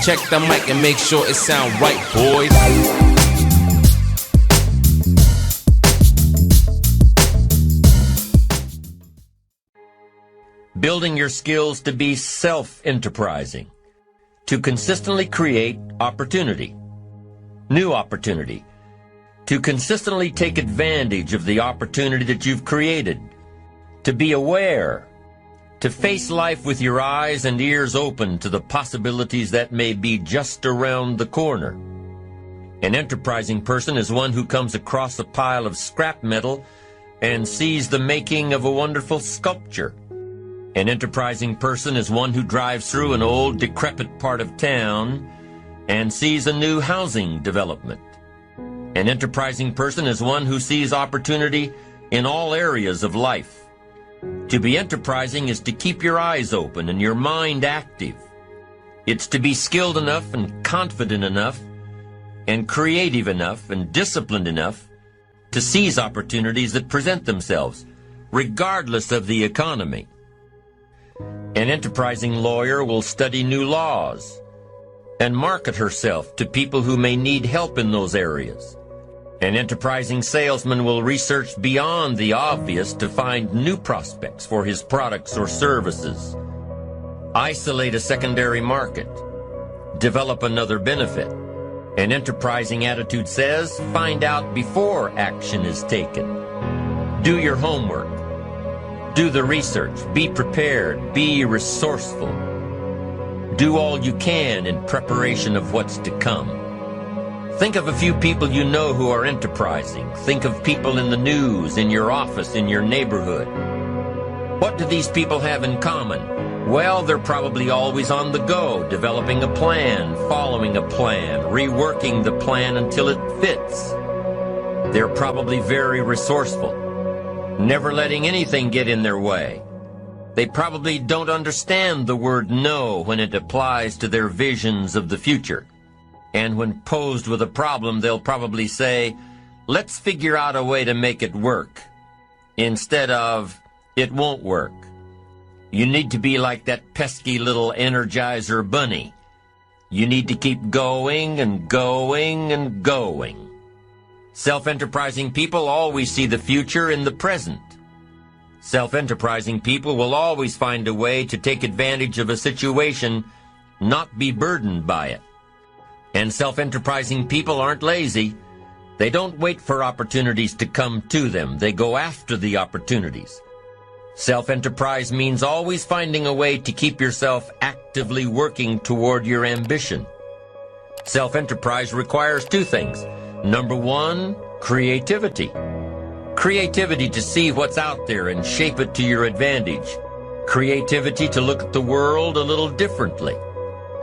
check the mic and make sure it sound right, boys. Building your skills to be self-enterprising, to consistently create opportunity, new opportunity, to consistently take advantage of the opportunity that you've created, to be aware, to face life with your eyes and ears open to the possibilities that may be just around the corner. An enterprising person is one who comes across a pile of scrap metal and sees the making of a wonderful sculpture. An enterprising person is one who drives through an old, decrepit part of town and sees a new housing development. An enterprising person is one who sees opportunity in all areas of life. To be enterprising is to keep your eyes open and your mind active. It's to be skilled enough and confident enough and creative enough and disciplined enough to seize opportunities that present themselves, regardless of the economy. An enterprising lawyer will study new laws and market herself to people who may need help in those areas. An enterprising salesman will research beyond the obvious to find new prospects for his products or services. Isolate a secondary market. Develop another benefit. An enterprising attitude says, find out before action is taken. Do your homework. Do the research. Be prepared. Be resourceful. Do all you can in preparation of what's to come. Think of a few people you know who are enterprising. Think of people in the news, in your office, in your neighborhood. What do these people have in common? Well, they're probably always on the go, developing a plan, following a plan, reworking the plan until it fits. They're probably very resourceful, never letting anything get in their way. They probably don't understand the word no when it applies to their visions of the future. And when posed with a problem, they'll probably say, let's figure out a way to make it work, instead of, it won't work. You need to be like that pesky little Energizer bunny. You need to keep going and going and going. Self-enterprising people always see the future in the present. Self-enterprising people will always find a way to take advantage of a situation, not be burdened by it. And self-enterprising people aren't lazy. They don't wait for opportunities to come to them. They go after the opportunities. Self-enterprise means always finding a way to keep yourself actively working toward your ambition. Self-enterprise requires two things. Number one, creativity. Creativity to see what's out there and shape it to your advantage. Creativity to look at the world a little differently.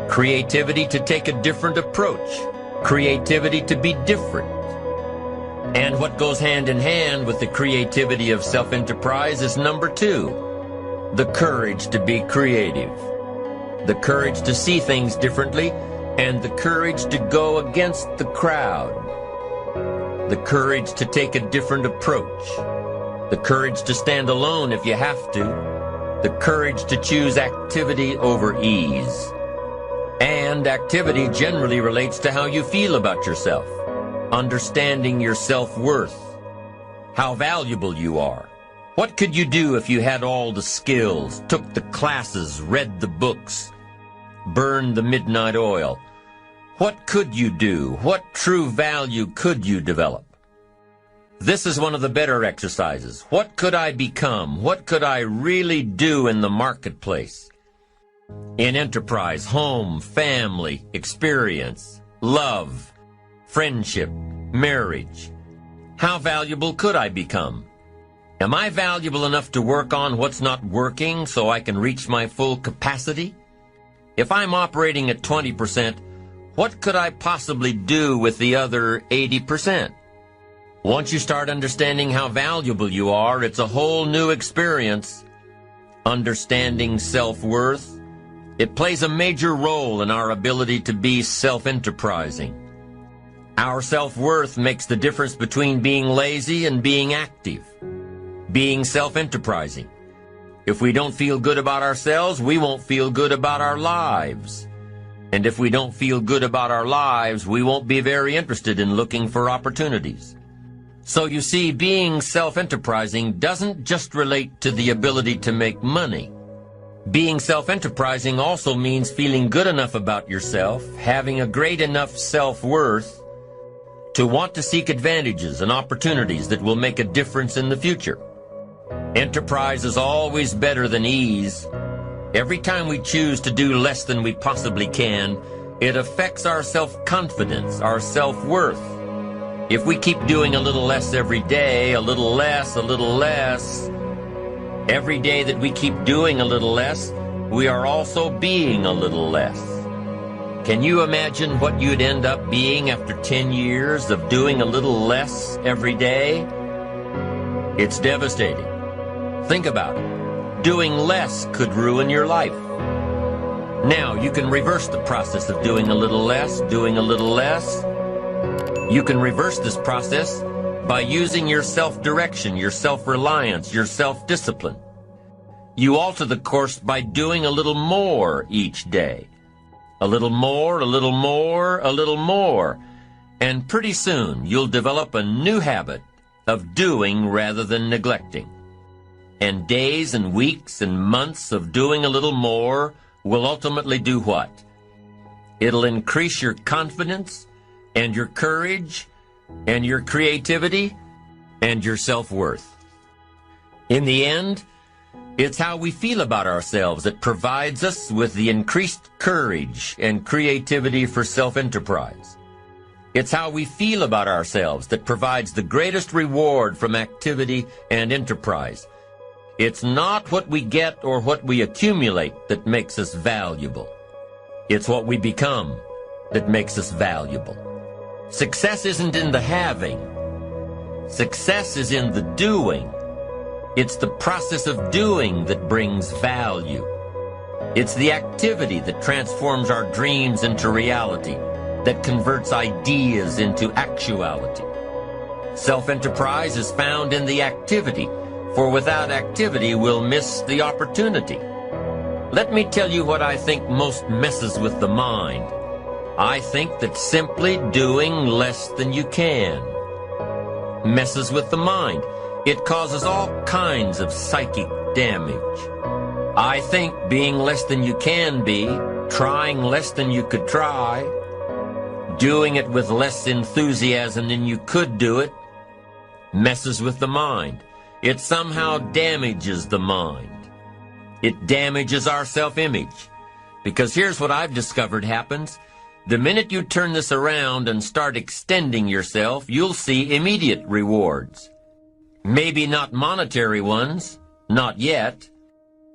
Creativity to take a different approach. Creativity to be different. And what goes hand in hand with the creativity of self-enterprise is number two, the courage to be creative. The courage to see things differently and the courage to go against the crowd. The courage to take a different approach. The courage to stand alone if you have to. The courage to choose activity over ease. And activity generally relates to how you feel about yourself, understanding your self-worth, how valuable you are. What could you do if you had all the skills, took the classes, read the books, burned the midnight oil? What could you do? What true value could you develop? This is one of the better exercises. What could I become? What could I really do in the marketplace? In enterprise, home, family, experience, love, friendship, marriage. How valuable could I become? Am I valuable enough to work on what's not working so I can reach my full capacity? If I'm operating at 20%, what could I possibly do with the other 80%? Once you start understanding how valuable you are, it's a whole new experience. Understanding self-worth, it plays a major role in our ability to be self-enterprising. Our self-worth makes the difference between being lazy and being active, being self-enterprising. If we don't feel good about ourselves, we won't feel good about our lives. And if we don't feel good about our lives, we won't be very interested in looking for opportunities. So you see, being self-enterprising doesn't just relate to the ability to make money. Being self-enterprising also means feeling good enough about yourself, having a great enough self-worth to want to seek advantages and opportunities that will make a difference in the future. Enterprise is always better than ease. Every time we choose to do less than we possibly can, it affects our self-confidence, our self-worth. If we keep doing a little less every day, a little less, every day that we keep doing a little less, we are also being a little less. Can you imagine what you'd end up being after 10 years of doing a little less every day? It's devastating. Think about it. Doing less could ruin your life. Now, you can reverse the process of doing a little less, You can reverse this process by using your self-direction, your self-reliance, your self-discipline. You alter the course by doing a little more each day. A little more, and pretty soon you'll develop a new habit of doing rather than neglecting. And days and weeks and months of doing a little more will ultimately do what? It'll increase your confidence and your courage and your creativity and your self-worth. In the end, it's how we feel about ourselves that provides us with the increased courage and creativity for self-enterprise. It's how we feel about ourselves that provides the greatest reward from activity and enterprise. It's not what we get or what we accumulate that makes us valuable. It's what we become that makes us valuable. Success isn't in the having. Success is in the doing. It's the process of doing that brings value. It's the activity that transforms our dreams into reality, that converts ideas into actuality. Self-enterprise is found in the activity, for without activity we'll miss the opportunity. Let me tell you what I think most messes with the mind. I think that simply doing less than you can messes with the mind. It causes all kinds of psychic damage. I think being less than you can be, trying less than you could try, doing it with less enthusiasm than you could do it, messes with the mind. It somehow damages the mind. It damages our self-image. Because here's what I've discovered happens. The minute you turn this around and start extending yourself, you'll see immediate rewards. Maybe not monetary ones, not yet,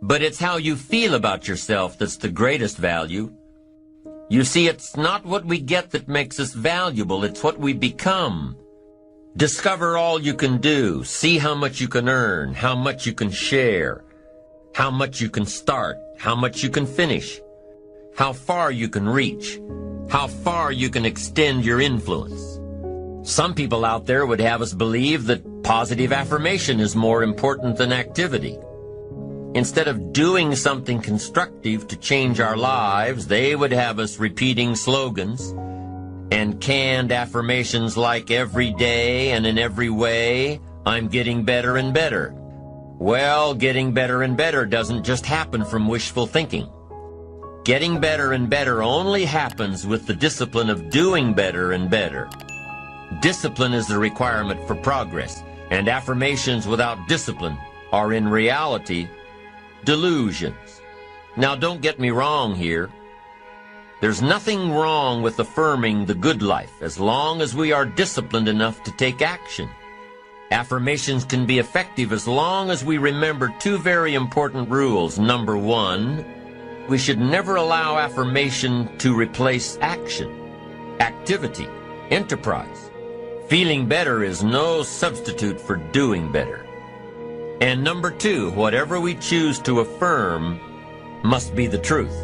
but it's how you feel about yourself that's the greatest value. You see, it's not what we get that makes us valuable, it's what we become. Discover all you can do, see how much you can earn, how much you can share, how much you can start, how much you can finish, how far you can reach, how far you can extend your influence. Some people out there would have us believe that positive affirmation is more important than activity. Instead of doing something constructive to change our lives, they would have us repeating slogans and canned affirmations like every day and in every way, I'm getting better and better. Well, getting better and better doesn't just happen from wishful thinking. Getting better and better only happens with the discipline of doing better and better. Discipline is the requirement for progress, and affirmations without discipline are in reality delusions. Now, don't get me wrong here. There's nothing wrong with affirming the good life as long as we are disciplined enough to take action. Affirmations can be effective as long as we remember two very important rules. Number one, we should never allow affirmation to replace action, activity, enterprise. Feeling better is no substitute for doing better. And number two, whatever we choose to affirm must be the truth.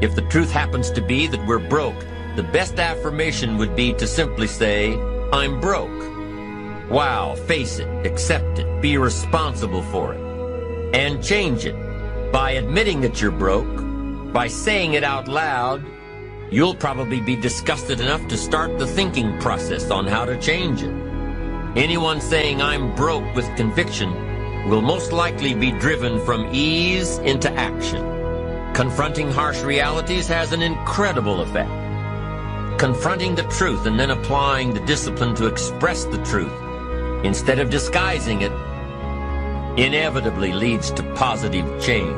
If the truth happens to be that we're broke, the best affirmation would be to simply say, I'm broke. Wow, face it, accept it, be responsible for it, and change it by admitting that you're broke, by saying it out loud, you'll probably be disgusted enough to start the thinking process on how to change it. Anyone saying I'm broke with conviction will most likely be driven from ease into action. Confronting harsh realities has an incredible effect. Confronting the truth and then applying the discipline to express the truth instead of disguising it inevitably leads to positive change.